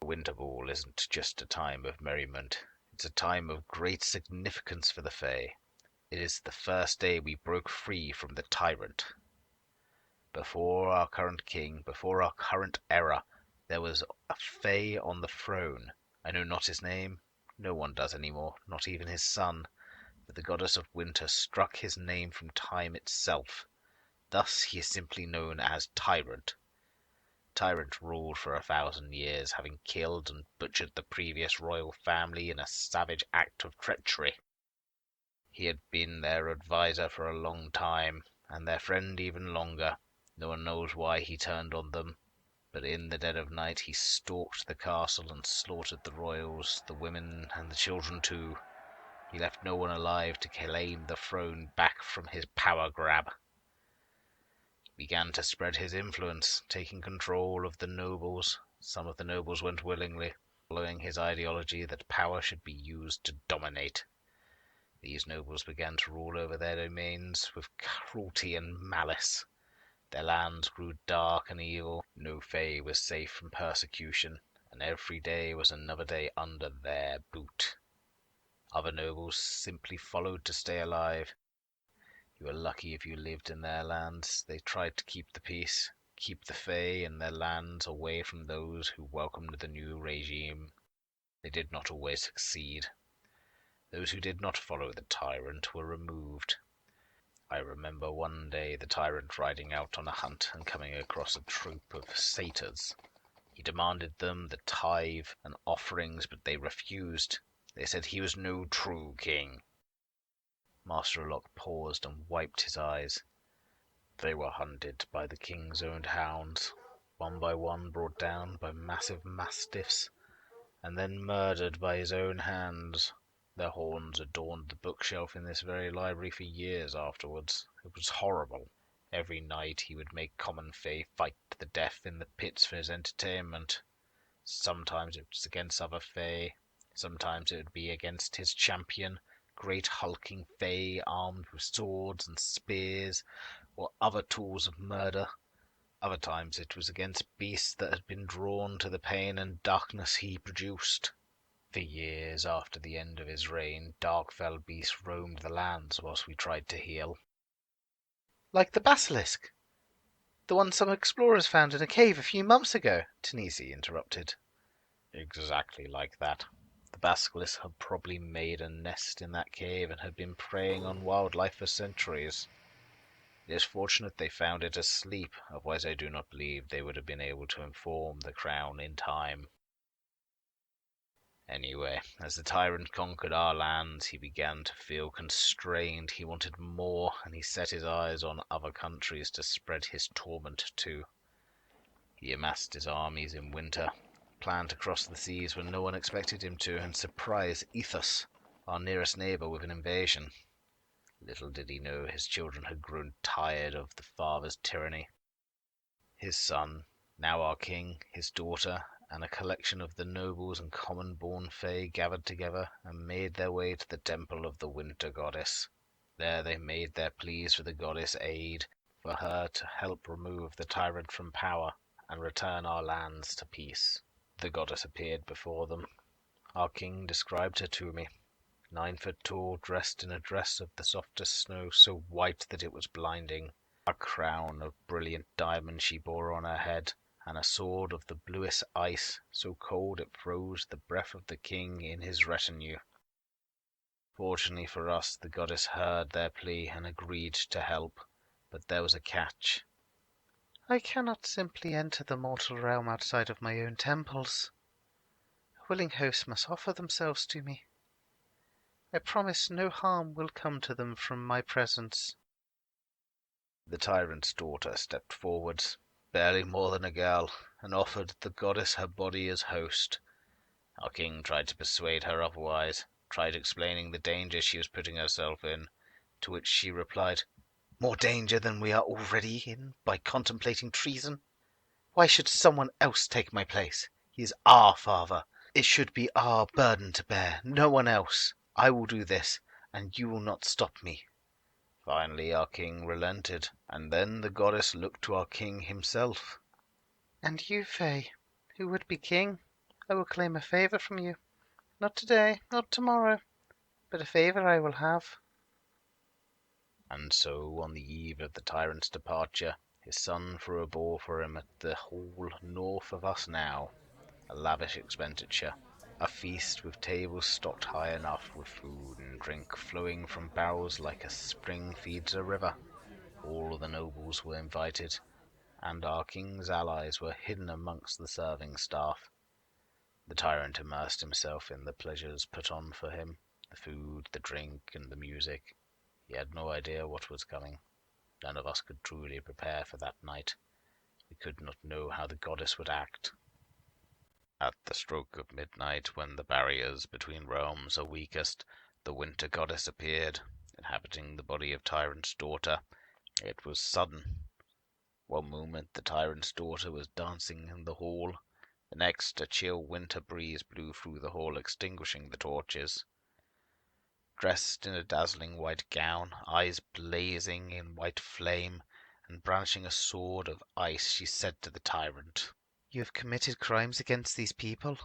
Winter Ball isn't just a time of merriment. It's a time of great significance for the Fae. It is the first day we broke free from the tyrant. Before our current king, before our current era, there was a Fae on the throne. I know not his name. No one does any more, not even his son. But the goddess of winter struck his name from time itself. Thus he is simply known as Tyrant. Tyrant ruled for 1,000 years, having killed and butchered the previous royal family in a savage act of treachery. He had been their advisor for a long time, and their friend even longer. No one knows why he turned on them, but in the dead of night he stalked the castle and slaughtered the royals, the women, and the children too. He left no one alive to claim the throne back from his power grab. He began to spread his influence, taking control of the nobles. Some of the nobles went willingly, following his ideology that power should be used to dominate. These nobles began to rule over their domains with cruelty and malice. Their lands grew dark and evil. No Fae was safe from persecution, and every day was another day under their boot. Other nobles simply followed to stay alive. You were lucky if you lived in their lands. They tried to keep the peace, keep the Fae and their lands away from those who welcomed the new regime. They did not always succeed. Those who did not follow the tyrant were removed. I remember one day the tyrant riding out on a hunt and coming across a troop of satyrs. He demanded them the tithe and offerings, but they refused. They said he was no true king. Master Alok paused and wiped his eyes. They were hunted by the king's own hounds, one by one brought down by massive mastiffs, and then murdered by his own hands. Their horns adorned the bookshelf in this very library for years afterwards. It was horrible. Every night he would make common Fae fight to the death in the pits for his entertainment. Sometimes it was against other Fae, sometimes it would be against his champion, great hulking Fae armed with swords and spears or other tools of murder. Other times it was against beasts that had been drawn to the pain and darkness he produced. For years after the end of his reign, dark fell beasts roamed the lands whilst we tried to heal. Like the basilisk, the one some explorers found in a cave a few months ago, Tanisi interrupted. Exactly like that. The basilisks had probably made a nest in that cave and had been preying on wildlife for centuries. It is fortunate they found it asleep, otherwise I do not believe they would have been able to inform the crown in time. Anyway, as the tyrant conquered our lands, he began to feel constrained. He wanted more, and he set his eyes on other countries to spread his torment to. He amassed his armies in winter, planned to cross the seas when no one expected him to, and surprise Ethos, our nearest neighbor, with an invasion. Little did he know his children had grown tired of the father's tyranny. His son, now our king, his daughter, and a collection of the nobles and common-born Fae gathered together and made their way to the temple of the winter goddess. There they made their pleas for the goddess' aid, for her to help remove the tyrant from power and return our lands to peace. The goddess appeared before them. Our king described her to me. 9 foot tall, dressed in a dress of the softest snow, so white that it was blinding. A crown of brilliant diamonds she bore on her head, and a sword of the bluest ice, so cold it froze the breath of the king in his retinue. Fortunately for us, the goddess heard their plea and agreed to help, but there was a catch. I cannot simply enter the mortal realm outside of my own temples. A willing host must offer themselves to me. I promise no harm will come to them from my presence. The tyrant's daughter stepped forwards, barely more than a girl, and offered the goddess her body as host. Our king tried to persuade her otherwise, tried explaining the danger she was putting herself in, to which she replied, "More danger than we are already in by contemplating treason? Why should someone else take my place? He is our father. It should be our burden to bear, no one else. I will do this, and you will not stop me." Finally our king relented, and then the goddess looked to our king himself. And you, Fae, who would be king? I will claim a favor from you. Not today, not tomorrow, but a favor I will have. And so, on the eve of the tyrant's departure, his son threw a ball for him at the hall north of us now, a lavish expenditure, a feast with tables stocked high enough with food and drink flowing from barrels like a spring feeds a river. All the nobles were invited, and our king's allies were hidden amongst the serving staff. The tyrant immersed himself in the pleasures put on for him, the food, the drink, and the music. He had no idea what was coming. None of us could truly prepare for that night. We could not know how the goddess would act. At the stroke of midnight, when the barriers between realms are weakest, the winter goddess appeared, inhabiting the body of Tyrant's daughter. It was sudden. One moment the tyrant's daughter was dancing in the hall, the next a chill winter breeze blew through the hall, extinguishing the torches. Dressed in a dazzling white gown, eyes blazing in white flame, and brandishing a sword of ice, she said to the tyrant, You have committed crimes against these people.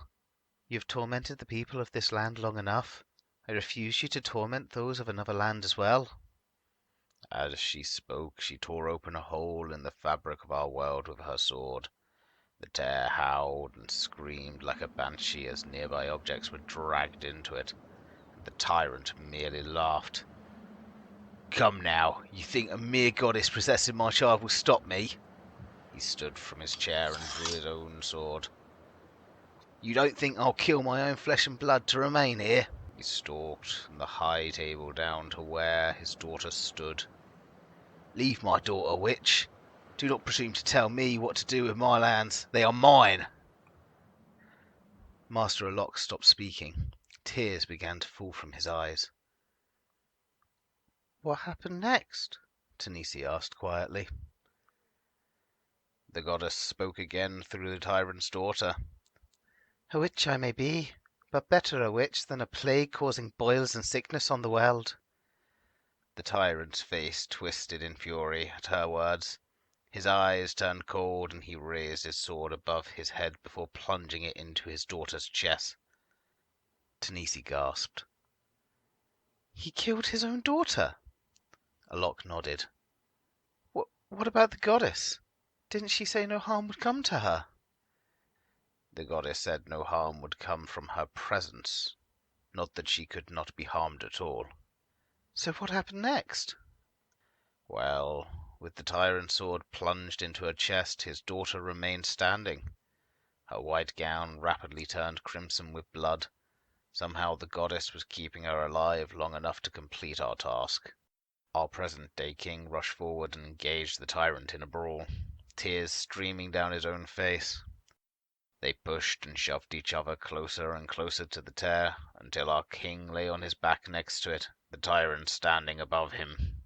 You have tormented the people of this land long enough. I refuse you to torment those of another land as well. As she spoke, she tore open a hole in the fabric of our world with her sword. The tear howled and screamed like a banshee as nearby objects were dragged into it. The tyrant merely laughed. Come now, you think a mere goddess possessing my child will stop me? He stood from his chair and drew his own sword. You don't think I'll kill my own flesh and blood to remain here? He stalked from the high table down to where his daughter stood. Leave my daughter, witch. Do not presume to tell me what to do with my lands. They are mine. Master Alok stopped speaking. Tears began to fall from his eyes. What happened next? Tanisi asked quietly. The goddess spoke again through the tyrant's daughter. A witch I may be, but better a witch than a plague causing boils and sickness on the world. The tyrant's face twisted in fury at her words. His eyes turned cold, and he raised his sword above his head before plunging it into his daughter's chest. Tanisi gasped. He killed his own daughter? Alok nodded. What about the goddess? Didn't she say no harm would come to her? The goddess said no harm would come from her presence, not that she could not be harmed at all. So what happened next? Well, with the tyrant's sword plunged into her chest, his daughter remained standing. Her white gown rapidly turned crimson with blood. Somehow the goddess was keeping her alive long enough to complete our task. Our present-day king rushed forward and engaged the tyrant in a brawl, tears streaming down his own face. They pushed and shoved each other closer and closer to the tear, until our king lay on his back next to it, the tyrant standing above him.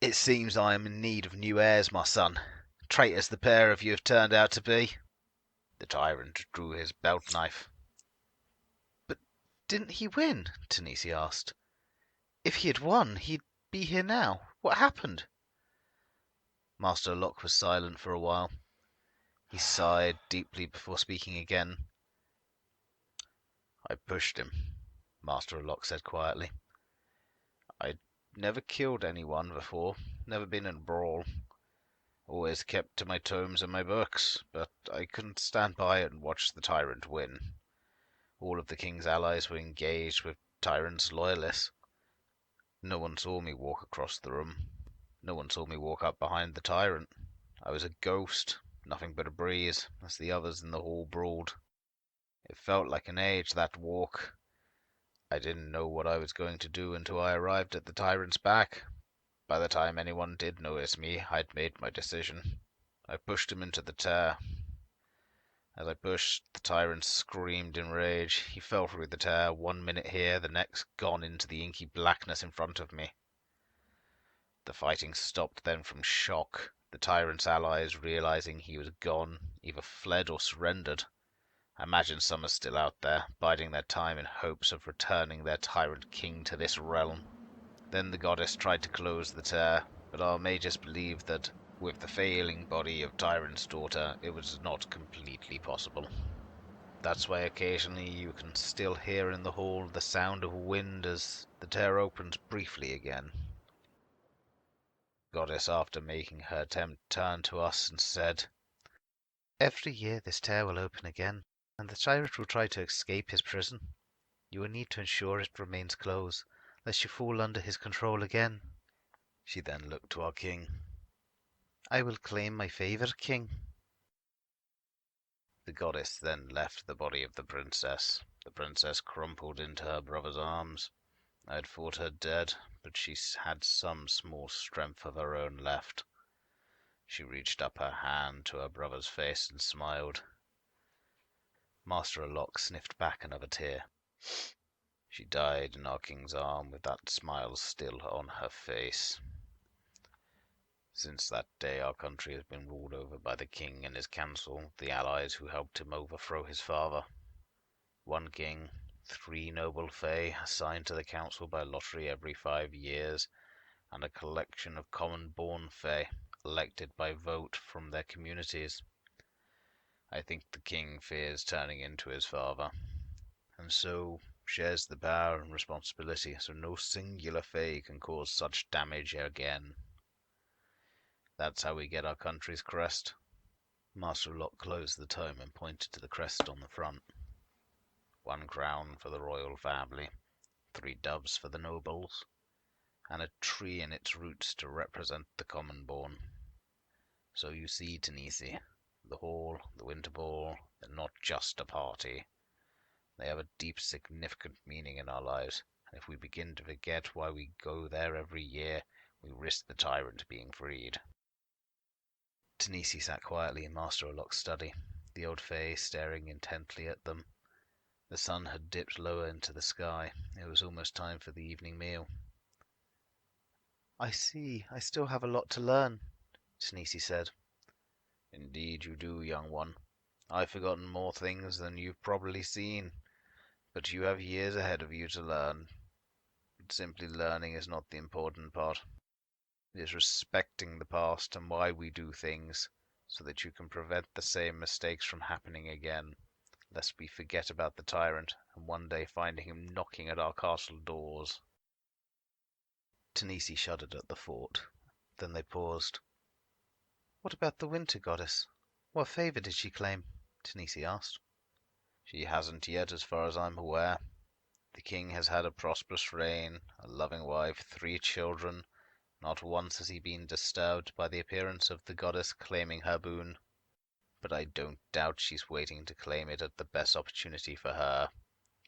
It seems I am in need of new heirs, my son. Traitors the pair of you have turned out to be. The tyrant drew his belt knife. But didn't he win? Tanisi asked. If he had won, he'd be here now. What happened? Master Locke was silent for a while. He sighed deeply before speaking again. I pushed him, Master Locke said quietly. I'd never killed anyone before, never been in a brawl. Always kept to my tomes and my books, but I couldn't stand by and watch the tyrant win. All of the king's allies were engaged with tyrant's loyalists. No one saw me walk across the room. No one saw me walk up behind the tyrant. I was a ghost, nothing but a breeze, as the others in the hall brawled. It felt like an age, that walk. I didn't know what I was going to do until I arrived at the tyrant's back. By the time anyone did notice me, I'd made my decision. I pushed him into the tear. As I pushed, the tyrant screamed in rage. He fell through the tear, 1 minute here, the next gone into the inky blackness in front of me. The fighting stopped then from shock. The tyrant's allies, realizing he was gone, either fled or surrendered. I imagine some are still out there, biding their time in hopes of returning their tyrant king to this realm. Then the goddess tried to close the tear, but our mages believed that, with the failing body of Tyrant's daughter, it was not completely possible. That's why occasionally you can still hear in the hall the sound of wind as the tear opens briefly again. The goddess, after making her attempt, turned to us and said, Every year this tear will open again, and the tyrant will try to escape his prison. You will need to ensure it remains closed, lest you fall under his control again. She then looked to our king. I will claim my favor, king. The goddess then left the body of the princess. The princess crumpled into her brother's arms. I had thought her dead, but she had some small strength of her own left. She reached up her hand to her brother's face and smiled. Master Alok sniffed back another tear. She died in our king's arm with that smile still on her face. Since that day our country has been ruled over by the king and his council, the allies who helped him overthrow his father. One king, 3 noble fae assigned to the council by lottery every 5 years, and a collection of common-born fae elected by vote from their communities. I think the king fears turning into his father, and so shares the power and responsibility, so no singular fae can cause such damage again. That's how we get our country's crest. Master Locke closed the tome and pointed to the crest on the front. 1 crown for the royal family, 3 doves for the nobles, and a tree in its roots to represent the common-born. So you see, Tanisi, the hall, the winter ball, they're not just a party. They have a deep, significant meaning in our lives, and if we begin to forget why we go there every year, we risk the tyrant being freed. Tanisi sat quietly in Master Olok's study, the old fae staring intently at them. The sun had dipped lower into the sky. It was almost time for the evening meal. I see. I still have a lot to learn, Tanisi said. Indeed you do, young one. I've forgotten more things than you've probably seen, but you have years ahead of you to learn. But simply learning is not the important part. It is respecting the past and why we do things, so that you can prevent the same mistakes from happening again, lest we forget about the tyrant and one day finding him knocking at our castle doors. Tanisi shuddered at the thought. Then they paused. What about the winter goddess? What favor did she claim? Tanisi asked. She hasn't yet, as far as I'm aware. The king has had a prosperous reign, a loving wife, 3 children. Not once has he been disturbed by the appearance of the goddess claiming her boon. But I don't doubt she's waiting to claim it at the best opportunity for her,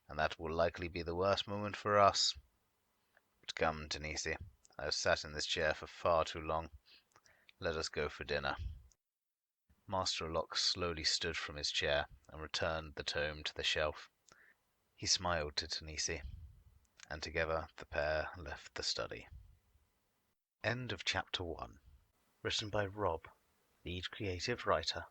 and that will likely be the worst moment for us. But come, Tanisi, I have sat in this chair for far too long. Let us go for dinner. Master Locke slowly stood from his chair and returned the tome to the shelf. He smiled to Tanisi, and together the pair left the study. End of Chapter 1. Written by Rob, lead creative writer.